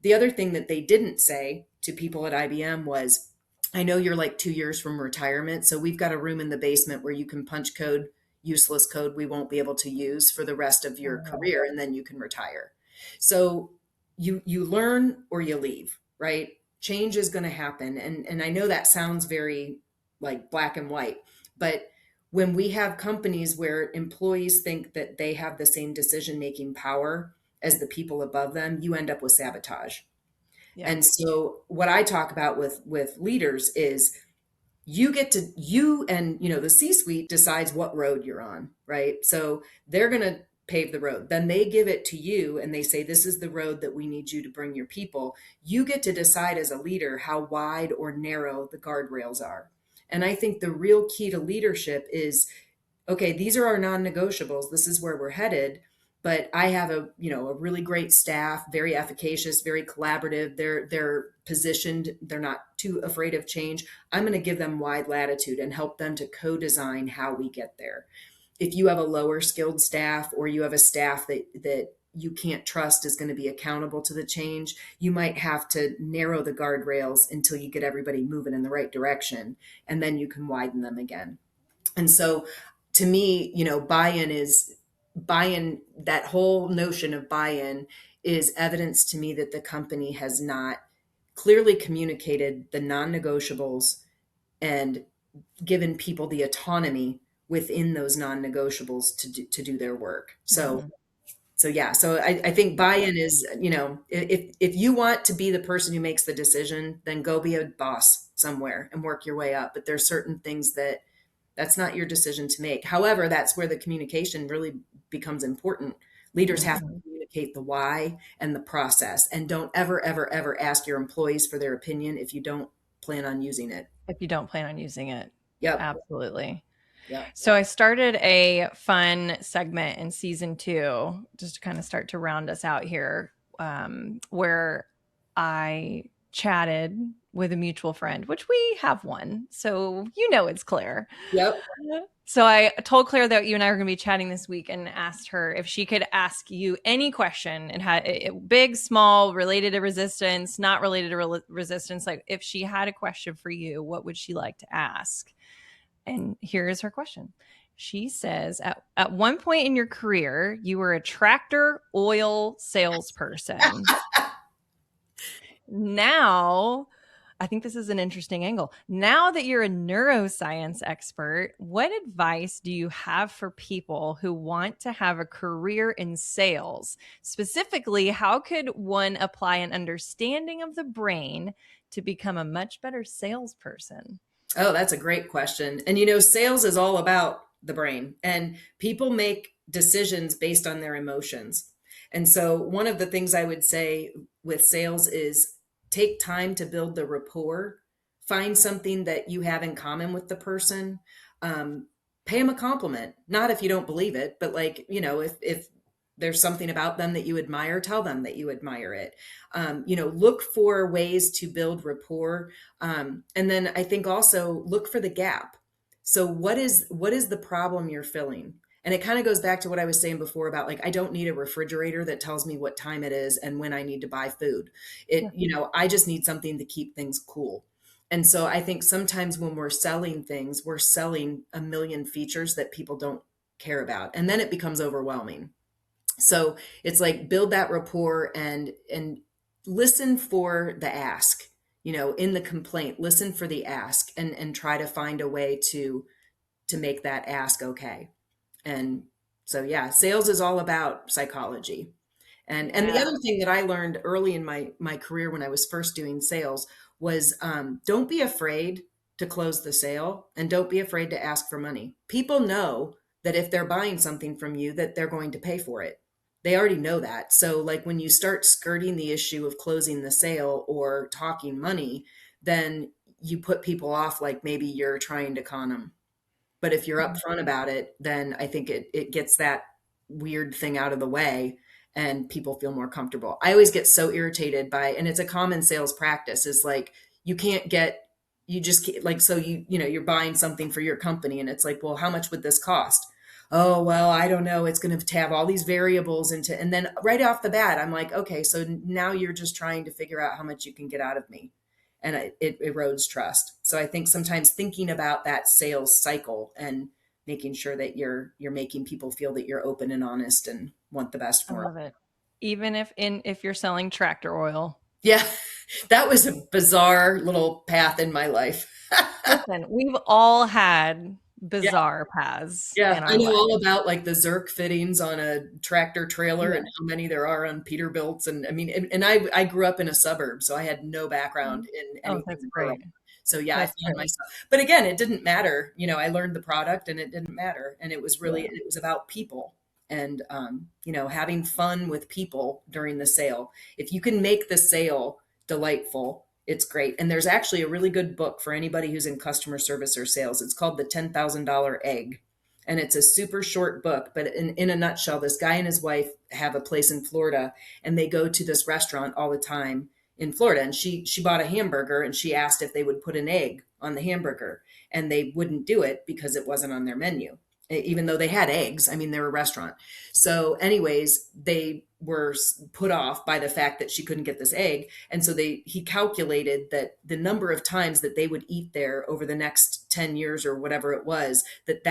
The other thing that they didn't say to people at IBM was, I know you're like 2 years from retirement, so we've got a room in the basement where you can punch code, useless code we won't be able to use for the rest of your Oh, career, and then you can retire. So you learn or you leave, right? Change is going to happen. And I know that sounds very like black and white, but when we have companies where employees think that they have the same decision making power as the people above them, you end up with sabotage. Yeah. And so what I talk about with leaders is you get to you and the C-suite decides what road you're on, right? So they're going to pave the road, then they give it to you and they say this is the road that we need you to bring your people. You get to decide as a leader how wide or narrow the guardrails are. And I think the real key to leadership is, okay, these are our non-negotiables, this is where we're headed, but I have a really great staff, very efficacious, very collaborative. They're positioned, they're not too afraid of change. I'm going to give them wide latitude and help them to co-design how we get there. If you have a lower skilled staff, or you have a staff that you can't trust is going to be accountable to the change, you might have to narrow the guardrails until you get everybody moving in the right direction, and then you can widen them again. And so to me, buy-in, that whole notion of buy-in is evidence to me that the company has not clearly communicated the non-negotiables and given people the autonomy within those non-negotiables to do their work. So Mhm. so yeah, so I think buy-in is, if you want to be the person who makes the decision, then go be a boss somewhere and work your way up. But there's certain things that's not your decision to make. However, that's where the communication really becomes important. Leaders have to Mhm. communicate the why and the process, and don't ever, ever, ever ask your employees for their opinion if you don't plan on using it. If you don't plan on using it. Yep. Absolutely. Yep. So I started a fun segment in season 2, just to kind of start to round us out here, where I chatted with a mutual friend, which we have one. So it's Claire. Yep. So I told Claire that you and I were going to be chatting this week, and asked her if she could ask you any question, and had big, small, related to resistance, not related to resistance. Like, if she had a question for you, what would she like to ask? And here is her question. She says, at one point in your career, you were a tractor oil salesperson. Now, I think this is an interesting angle. Now that you're a neuroscience expert, what advice do you have for people who want to have a career in sales? Specifically, how could one apply an understanding of the brain to become a much better salesperson? Oh, that's a great question. And sales is all about the brain, and people make decisions based on their emotions. And so, one of the things I would say with sales is take time to build the rapport, find something that you have in common with the person, um, pay them a compliment. Not if you don't believe it, but like, if there's something about them that you admire, tell them that you admire it. Look for ways to build rapport, and then I think also look for the gap. So what is the problem you're filling? And it kind of goes back to what I was saying before about, like, I don't need a refrigerator that tells me what time it is and when I need to buy food. Yeah. I just need something to keep things cool. And so I think sometimes when we're selling things, we're selling a million features that people don't care about. And then it becomes overwhelming. So it's like build that rapport and listen for the ask, in the complaint, listen for the ask, and try to find a way to make that ask okay. And so yeah, sales is all about psychology. And the Yeah. other thing that I learned early in my career when I was first doing sales was, don't be afraid to close the sale, and don't be afraid to ask for money. People know that if they're buying something from you, that they're going to pay for it. They already know that. So like when you start skirting the issue of closing the sale or talking money, then you put people off, like maybe you're trying to con them. But if you're upfront about it, then I think it gets that weird thing out of the way, and people feel more comfortable. I always get so irritated by, and it's a common sales practice, is like, you can't get, you just can't, like, so you're buying something for your company and it's like, well, how much would this cost? Oh, well, I don't know. It's going to have all these variables and then right off the bat, I'm like, okay, so now you're just trying to figure out how much you can get out of me, and it erodes trust. So I think sometimes thinking about that sales cycle and making sure that you're making people feel that you're open and honest and want the best I for them. love it. Even if you're selling tractor oil. Yeah, that was a bizarre little path in my life. Listen, we've all had Yeah, bizarre paths yeah. in I our know all life. about like the Zerk fittings on a tractor trailer and Yeah. how many there are on Peterbilts. And I mean, and I grew up in a suburb, so I had no background in Oh, anything that's rural. great. So yeah, I That's found great. myself. But again, it didn't matter. You know, I learned the product and it didn't matter. And it was really, Yeah. it was about people and, having fun with people during the sale. If you can make the sale delightful, it's great. And there's actually a really good book for anybody who's in customer service or sales. It's called The $10,000 Egg. And it's a super short book, but in a nutshell, this guy and his wife have a place in Florida and they go to this restaurant all the time in Florida. And she bought a hamburger and she asked if they would put an egg on the hamburger. And they wouldn't do it because it wasn't on their menu, even though they had eggs. I mean, they're a restaurant. So, anyways, they were put off by the fact that she couldn't get this egg. And so he calculated that the number of times that they would eat there over the next 10 years or whatever it was, that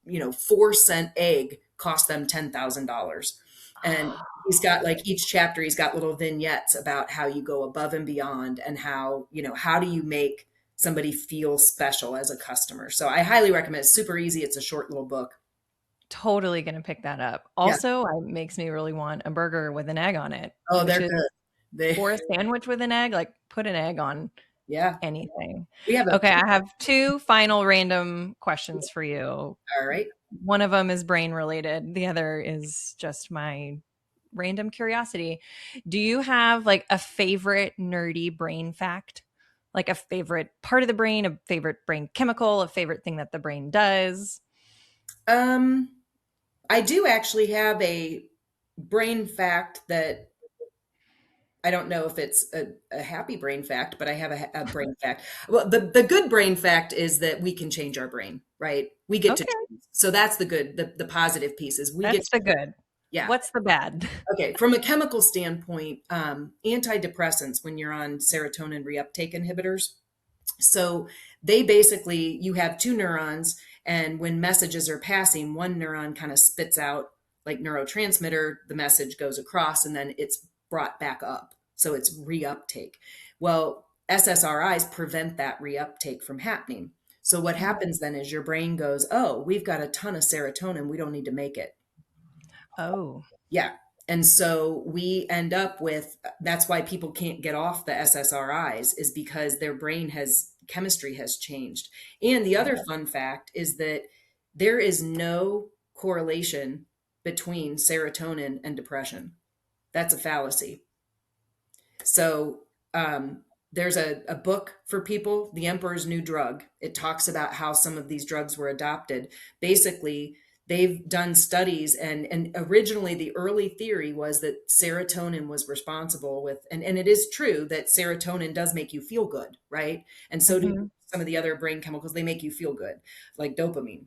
4-cent egg cost them $10,000. And he's got like each chapter, he's got little vignettes about how you go above and beyond and how do you make somebody feel special as a customer. So I highly recommend it. It's super easy. It's a short little book. Totally gonna pick that up. Yeah. Also, it makes me really want a burger with an egg on it, Oh, which they're is good. They, or a sandwich with an egg, like, put an egg on yeah. anything. We have a, Okay, I have 2 final random questions for you. all right. One of them is brain related, the other is just my random curiosity. Do you have, like, a favorite nerdy brain fact? Like, a favorite part of the brain, a favorite brain chemical, a favorite thing that the brain does? Um, I do actually have a brain fact that I don't know if it's a happy brain fact, but I have a brain fact. Well, the good brain fact is that we can change our brain, right? We get to Okay, choose. So that's the good, the positive piece is we get that's to, the good. yeah. What's the bad? Okay. From a chemical standpoint, antidepressants, when you're on serotonin reuptake inhibitors, so they basically, you have two neurons, and when messages are passing, one neuron kind of spits out like neurotransmitter, the message goes across, and then it's brought back up. So it's reuptake. Well, SSRIs prevent that reuptake from happening. So what happens then is your brain goes, oh, we've got a ton of serotonin. We don't need to make it. Oh. Yeah. And so we end up with that's why people can't get off the SSRIs is because their brain has chemistry has changed. And the other fun fact is that there is no correlation between serotonin and depression. That's a fallacy. So there's a book for people, The Emperor's New Drug. It talks about how some of these drugs were adopted. Basically, they've done studies, and originally the early theory was that serotonin was responsible with, and it is true that serotonin does make you feel good, right? And so do Mhm. some of the other brain chemicals, they make you feel good, like dopamine.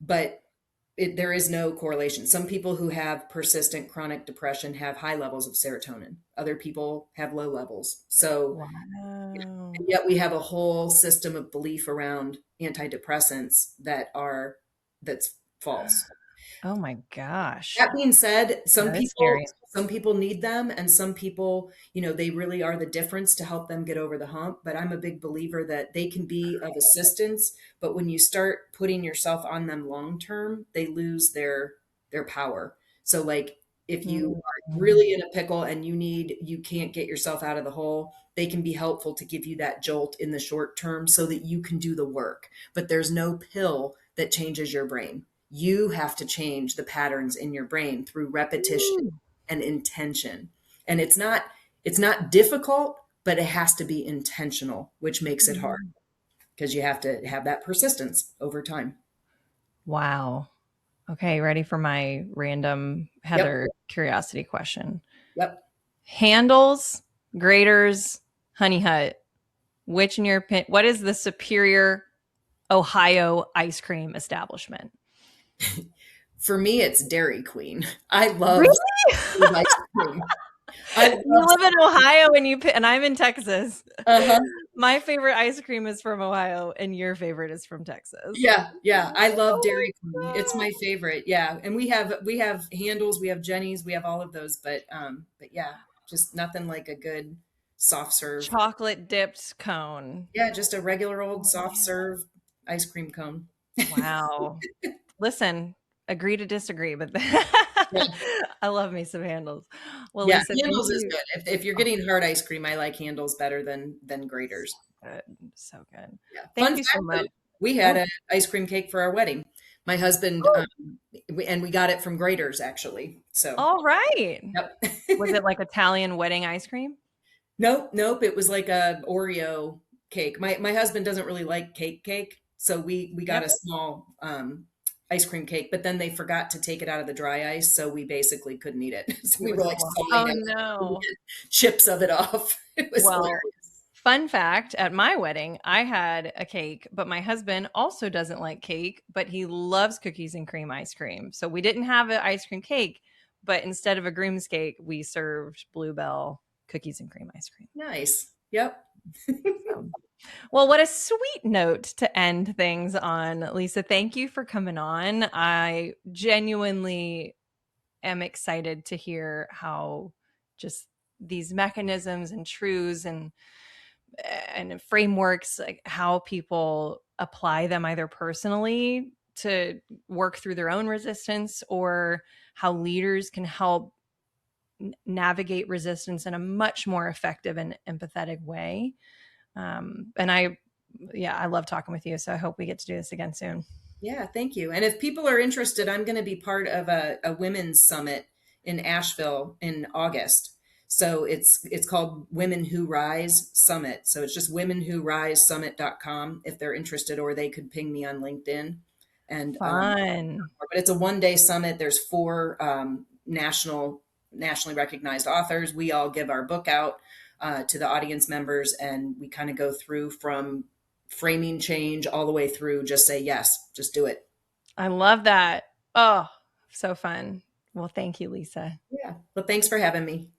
But there is no correlation. Some people who have persistent chronic depression have high levels of serotonin. Other people have low levels. So, Wow. and yet we have a whole system of belief around antidepressants that's false. Oh my gosh. That being said, That is scary. some people need them and some people, they really are the difference to help them get over the hump, but I'm a big believer that they can be of assistance, but when you start putting yourself on them long term, they lose their power. So like if you Mm. are really in a pickle and you can't get yourself out of the hole, they can be helpful to give you that jolt in the short term so that you can do the work. But there's no pill that changes your brain. You have to change the patterns in your brain through repetition Ooh. and intention. And it's not difficult, but it has to be intentional, which makes it hard Mm. because you have to have that persistence over time. Wow. Okay, ready for my random Yep. Heather curiosity question. Yep. Handles, graters, honey hut. Which in your opinion, what is the superior Ohio ice cream establishment? For me, it's Dairy Queen. I love Really? ice cream. I You love live in Ohio and and I'm in Texas. uh-huh. My favorite ice cream is from Ohio and your favorite is from Texas. Yeah, yeah. I love Oh Dairy Queen. It's my my favorite. Yeah. And we have Handles, we have Jenny's, we have all of those, but yeah, just nothing like a good soft serve. chocolate dipped cone. Yeah, just a regular old Oh soft man. serve ice cream cone. Wow. Listen, agree to disagree, but Yeah. I love me some handles. Well, Yeah, Lisa, thank Handles is you. good. If you're Oh, getting hard ice cream, I like Handles better than so Graters. good. So good. Yeah. Fun Thank you so fact though, much. we had Oh, an ice cream cake for our wedding. My husband, oh, and we got it from Graters actually. So, all right. yep. Was it like Italian wedding ice cream? Nope, nope. It was like a Oreo cake. My husband doesn't really like cake, so we got Yep. a small ice cream cake. But then they forgot to take it out of the dry ice, so we basically couldn't eat it. So It we was were like slow. sawing Oh it, no. chips of it off. It was Well, hilarious. fun fact, at my wedding, I had a cake, but my husband also doesn't like cake, but he loves cookies and cream ice cream. So we didn't have an ice cream cake, but instead of a groom's cake, we served Bluebell cookies and cream ice cream. Nice. Yep. So, well, what a sweet note to end things on, Lisa. Thank you for coming on. I genuinely am excited to hear how just these mechanisms and truths and frameworks, like how people apply them either personally to work through their own resistance, or how leaders can help navigate resistance in a much more effective and empathetic way. And yeah, I love talking with you. So I hope we get to do this again soon. Yeah, thank you. And if people are interested, I'm going to be part of a women's summit in Asheville in August. So it's called Women Who Rise Summit. So it's just womenwhorisesummit.com if they're interested, or they could ping me on LinkedIn. And Fun. but it's a 1 day summit. There's four nationally recognized authors. We all give our book out to the audience members, and we kind of go through from framing change all the way through. Just say yes, just do it. I love that. Oh, so fun. Well, thank you, Lisa. Yeah. Well, thanks for having me.